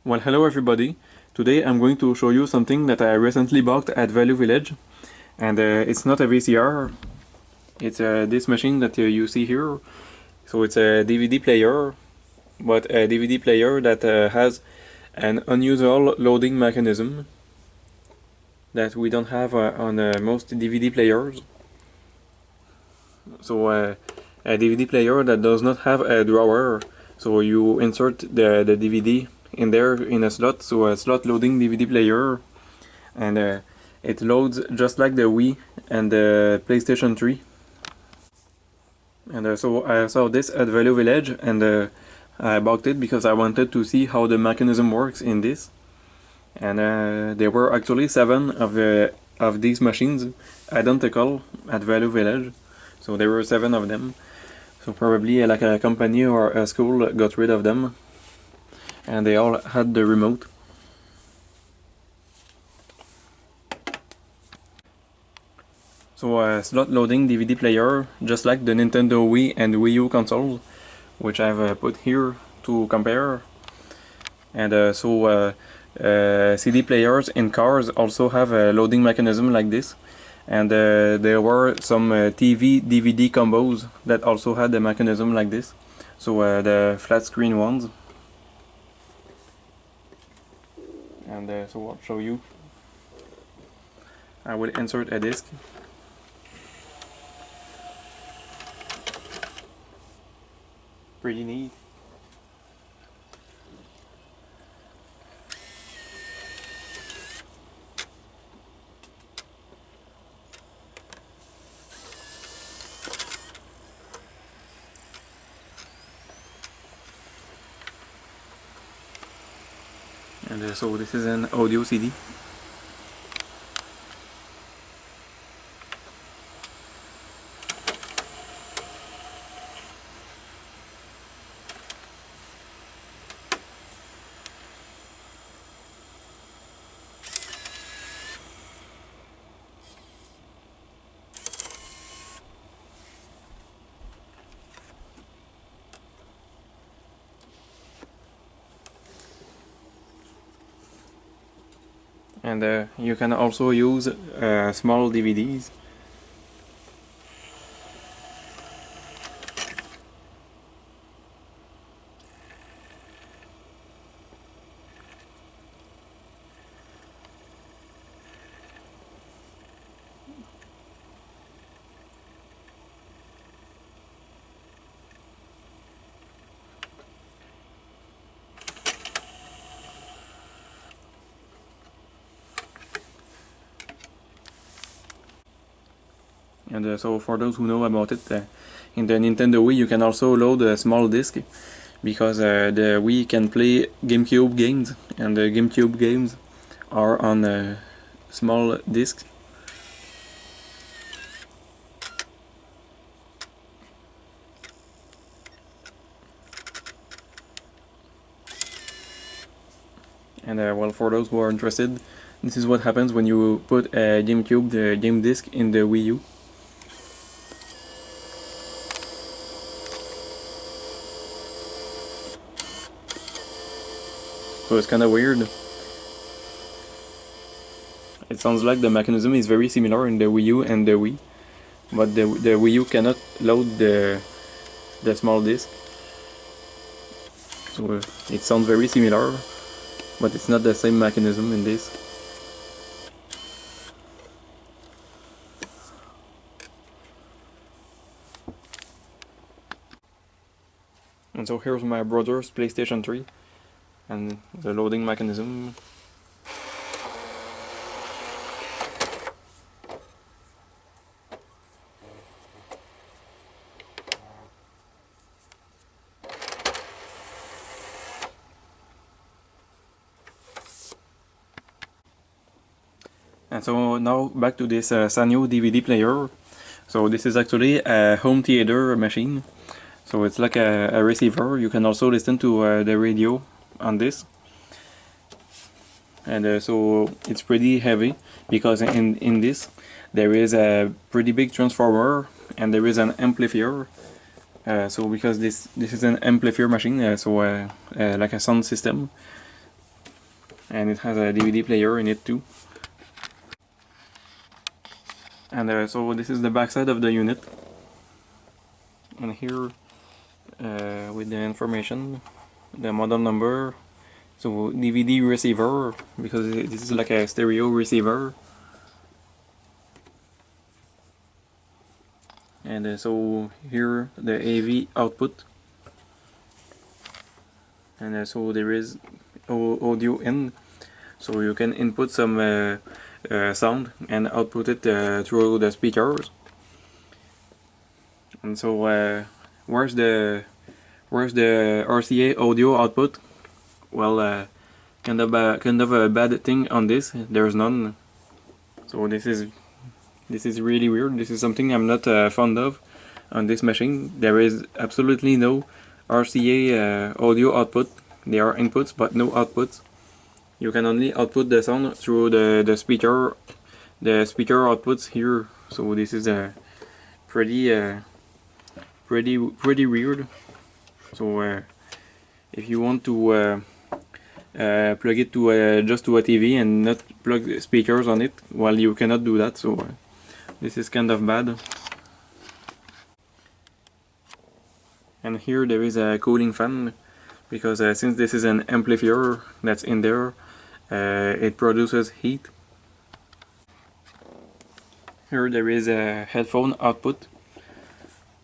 Well, hello everybody. Today I'm going to show you something that I recently bought at Value Village, and it's not a VCR. It's this machine that you see here. So it's a DVD player, but a DVD player that has an unusual loading mechanism that we don't have on most DVD players. So a DVD player that does not have a drawer. So you insert the DVD in there in a slot, so a slot loading DVD player, and it loads just like the Wii and the PlayStation 3. And so I saw this at Value Village, and I bought it because I wanted to see how the mechanism works in this. And there were actually 7 of these machines identical at Value Village, so there were 7 of them. So probably like a company or a school got rid of them, and they all had the remote. So a slot loading DVD player, just like the Nintendo Wii and Wii U consoles, which I've put here to compare. And CD players in cars also have a loading mechanism like this. And there were some TV DVD combos that also had a mechanism like this. So the flat screen ones. And so I'll show you. I will insert a disc. Pretty neat. And so this is an audio CD. And you can also use small DVDs. And so for those who know about it, in the Nintendo Wii you can also load a small disc, because the Wii can play GameCube games, and the GameCube games are on a small disc. And well, for those who are interested, this is what happens when you put a GameCube, the game disc, in the Wii U. So it's kinda weird. It sounds like the mechanism is very similar in the Wii U and the Wii, but the Wii U cannot load the small disc. So it sounds very similar, but it's not the same mechanism in this. And so here's my brother's PlayStation 3 and the loading mechanism. And so now back to this Sanyo DVD player. So this is actually a home theater machine. So it's like a receiver. You can also listen to the radio on this. And so it's pretty heavy, because in this there is a pretty big transformer and there is an amplifier. So because this is an amplifier machine, like a sound system. and it has a DVD player in it too. And so this is the backside of the unit, and here with the information, the model number, so DVD receiver, because this is like a stereo receiver, and so here the AV output, and so there is audio in, so you can input some sound and output it through the speakers. And so where's the RCA audio output? Well, kind of a bad thing on this. There's none. So this is really weird. This is something I'm not fond of on this machine. There is absolutely no RCA audio output. There are inputs but no outputs. You can only output the sound through the speaker outputs here. So this is a pretty weird. So if you want to plug it to just to a TV and not plug speakers on it, well, you cannot do that. So this is kind of bad. And here there is a cooling fan, because since this is an amplifier that's in there, it produces heat. Here there is a headphone output,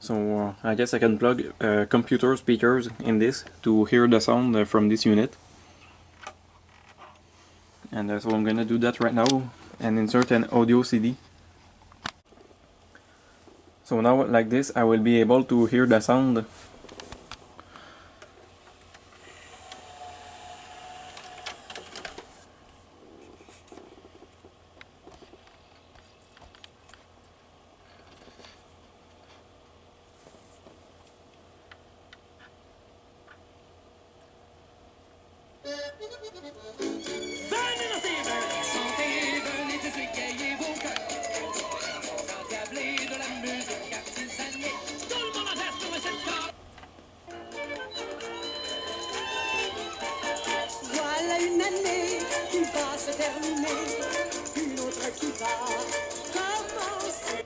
so I guess I can plug computer speakers in this to hear the sound from this unit. And so I'm gonna do that right now and insert an audio CD. So now, like this, I will be able to hear the sound. Voilà une année qui va se terminer, une autre qui va commencer.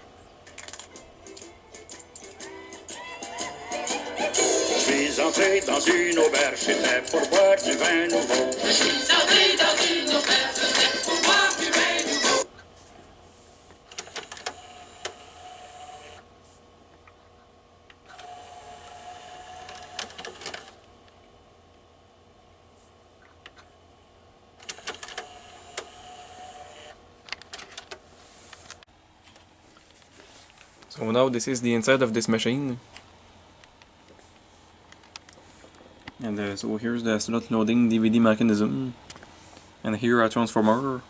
Je suis entré dans une auberge, c'était pour boire du vin nouveau. Je suis entré dans une auberge, c'était pour boire du vin nouveau. So now this is the inside of this machine. And so here's the slot loading DVD mechanism, and here a transformer,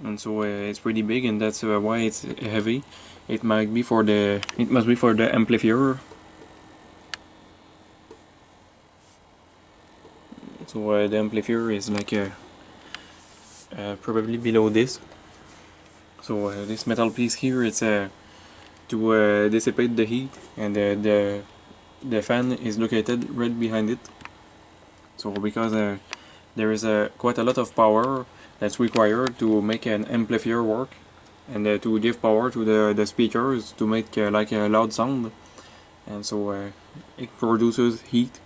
and so it's pretty big, and that's why it's heavy. It must be for the amplifier. So the amplifier is like probably below this. So this metal piece here, it's to dissipate the heat, and the fan is located right behind it. So because there is quite a lot of power that's required to make an amplifier work, and to give power to the speakers to make like a loud sound, and so it produces heat.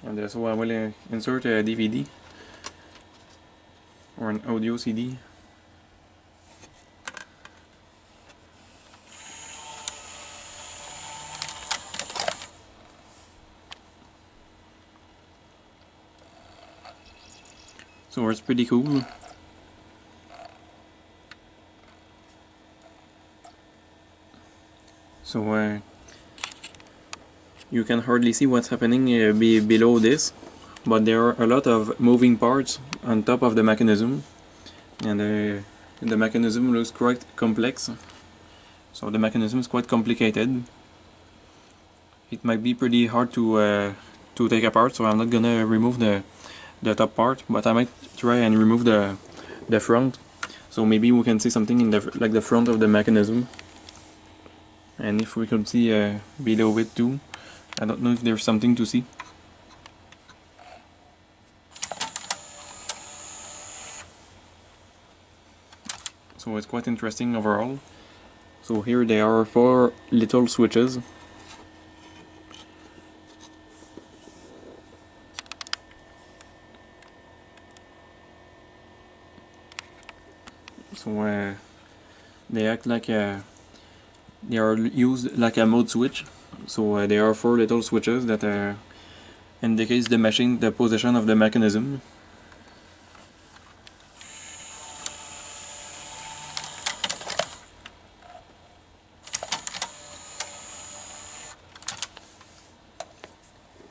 And so I will insert a DVD or an audio CD. So it's pretty cool. So you can hardly see what's happening below this, but there are a lot of moving parts on top of the mechanism, and the mechanism looks quite complex. So the mechanism is quite complicated. It might be pretty hard to take apart, so I'm not gonna remove the top part, but I might try and remove the front, so maybe we can see something in the front of the mechanism. And if we could see below it too, I don't know if there's something to see. So it's quite interesting overall. So here there are 4 little switches. So they act like they are used like a mode switch. So there are 4 little switches that indicates the position of the mechanism.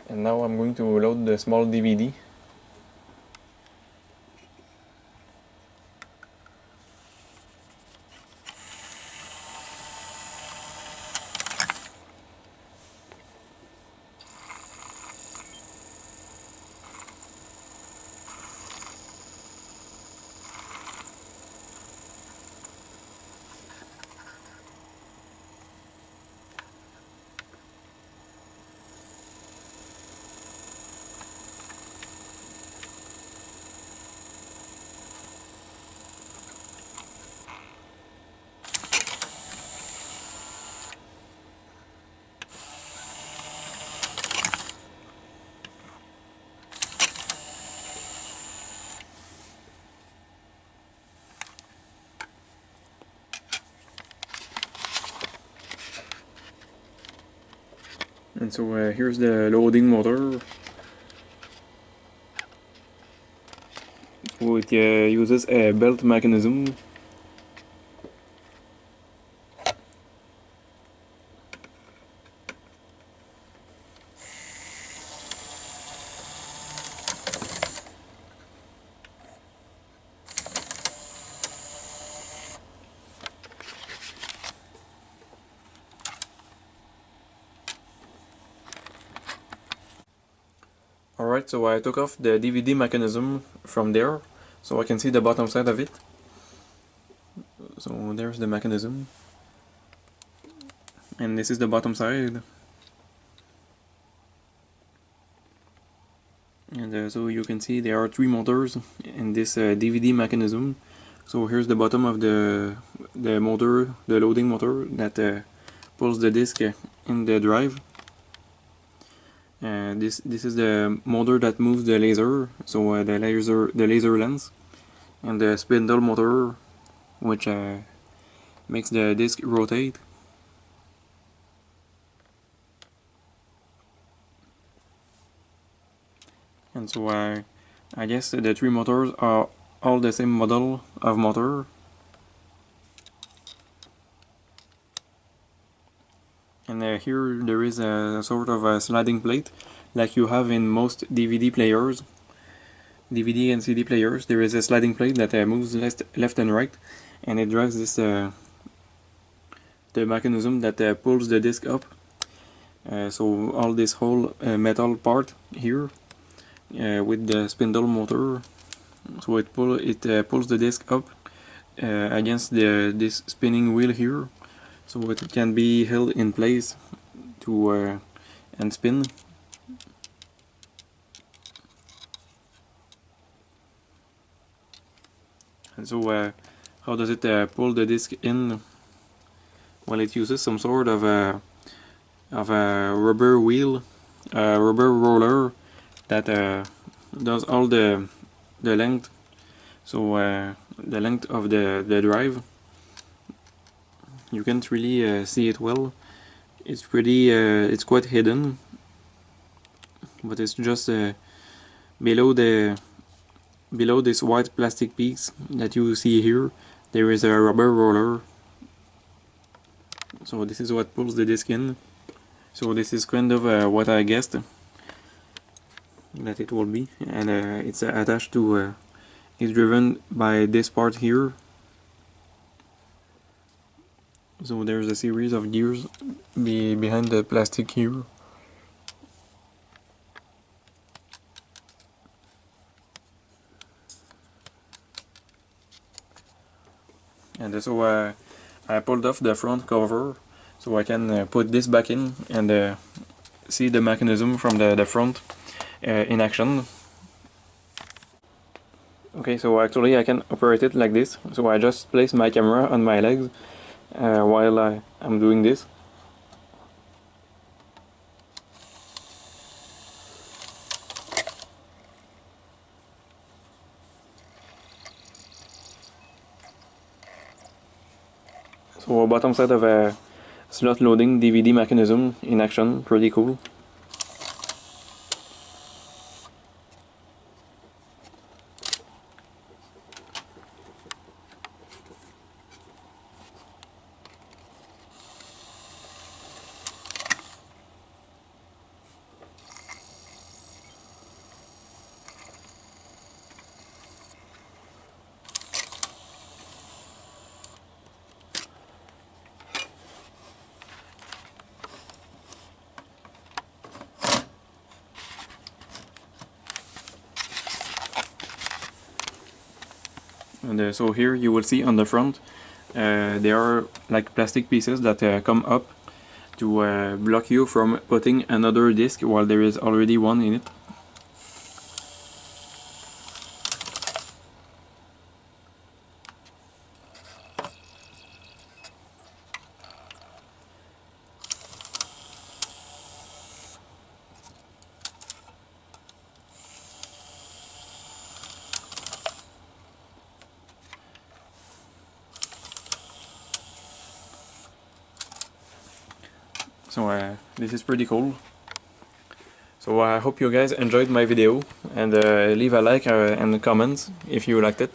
And now I'm going to load the small DVD. And so here's the loading motor. So it uses a belt mechanism. Alright, so I took off the DVD mechanism from there, so I can see the bottom side of it. So there's the mechanism. And this is the bottom side. And so you can see there are 3 motors in this DVD mechanism. So here's the bottom of the motor, the loading motor that pulls the disc in the drive. This is the motor that moves the laser, so the laser lens, and the spindle motor, which makes the disc rotate. And so I guess the 3 motors are all the same model of motor. And here there is a sort of a sliding plate like you have in most DVD players. DVD and CD players, there is a sliding plate that moves left and right, and it drives this the mechanism that pulls the disc up. So all this whole metal part here with the spindle motor, so it pulls the disc up against this spinning wheel here, so it can be held in place to and spin. And so how does it pull the disc in? Well, it uses some sort of a rubber wheel, rubber roller that does all the length. So the length of the drive. You can't really see it well. It's pretty. It's quite hidden, but it's just below this white plastic piece that you see here. There is a rubber roller. So this is what pulls the disc in. So this is kind of what I guessed that it will be, and it's attached to. It's driven by this part here. So there's a series of gears behind the plastic here. And so I pulled off the front cover So I can put this back in and see the mechanism from the front in action. Okay, so actually I can operate it like this. So I just place my camera on my legs while I'm doing this. So bottom side of a slot loading DVD mechanism in action, pretty cool. And so here you will see on the front there are like plastic pieces that come up to block you from putting another disc while there is already one in it. So this is pretty cool. So I hope you guys enjoyed my video, and leave a like and a comment if you liked it.